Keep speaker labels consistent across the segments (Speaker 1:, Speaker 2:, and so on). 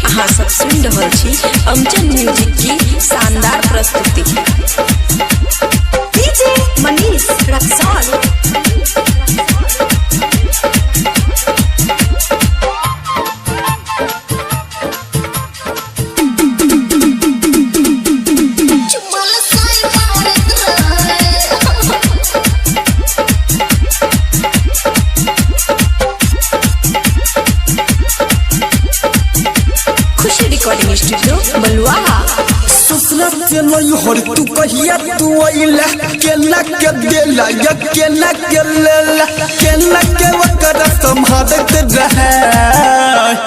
Speaker 1: अहाँ सब सुन रहल छी अमजद म्यूजिक की शानदार प्रस्तुति। DJ Manish Raxaul. Recording studio Baluaha.
Speaker 2: ससुरा से नहीं हर तू कहिया तू आइला केला के देला या केला के लेला केला के वकर संभालत रहे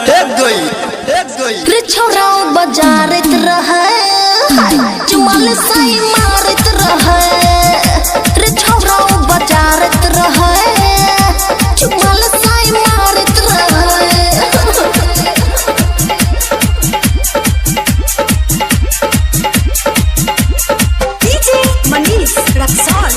Speaker 2: हे गई
Speaker 3: रे छोरा बाजारत रहे जुमाल साई मारत रहे रे छोरा बाजारत रहे जुमाल साई मारत रहे।
Speaker 1: मनीष रक्सौल।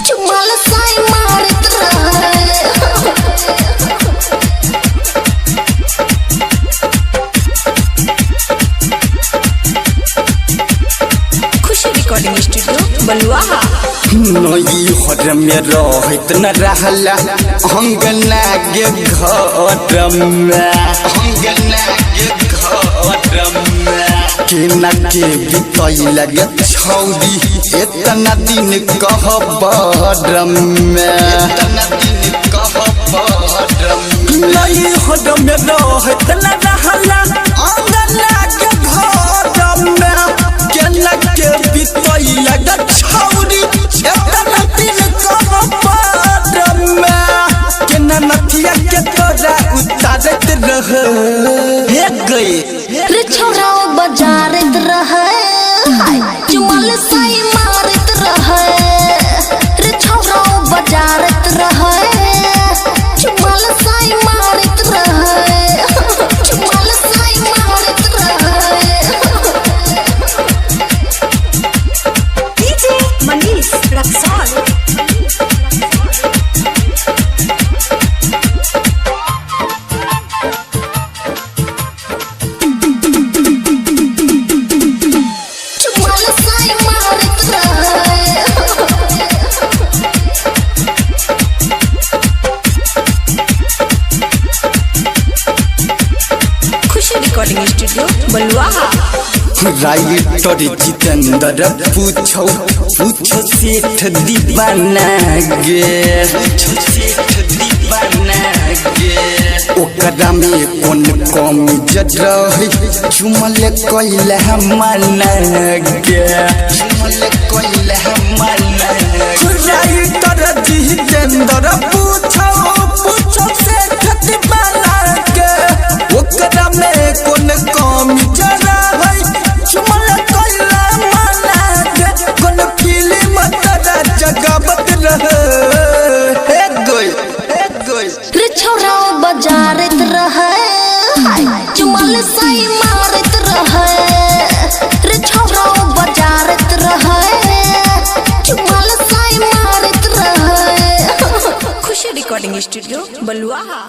Speaker 3: जुमाल साई मारत रहे।
Speaker 1: खुशी रिकॉर्डिंग स्टूडियो बलुआहा।
Speaker 2: नई हर में रहत न रहला अंगना के घर में केना के बितई लगे छौरी इतना दिन कहबर में नई हर में रहत न रहला अंगना के घर में केना के बितई लगे छौरी इतना दिन कहबर में केना नथिया के तोरा उतारत रहे हे गई
Speaker 3: रे छोरा बाजारत रहे जुमाल साई मारत रहे रे छोरा बाजारत रहे जुमाल साई मारत रहे जुमाल साई मारत रहे।
Speaker 1: डीजे मनीष रक्सौल।
Speaker 3: जुमाल साई मारत रहे।
Speaker 1: खुशी रिकॉर्डिंग स्टूडियो बलुआहा।
Speaker 2: राइटर जितेंद्र पूछो सेठ दीवाना गे ओकरा में कौन कमी रही झुमल कैला मना गे राइटर जितेंद्र पूछो सेठ दीवाना गे ओकरा में कौन कमी रही झुमल कैला मना गे कौन फिल्म तोरा जगावत रहे हे गई
Speaker 3: रे छोरा बाजारत रहे जुमाल साई मारत रहे रे छोरा बाजारत रहे जुमाल साई मारत रहे।
Speaker 1: खुशी रिकॉर्डिंग स्टूडियो बलुआहा।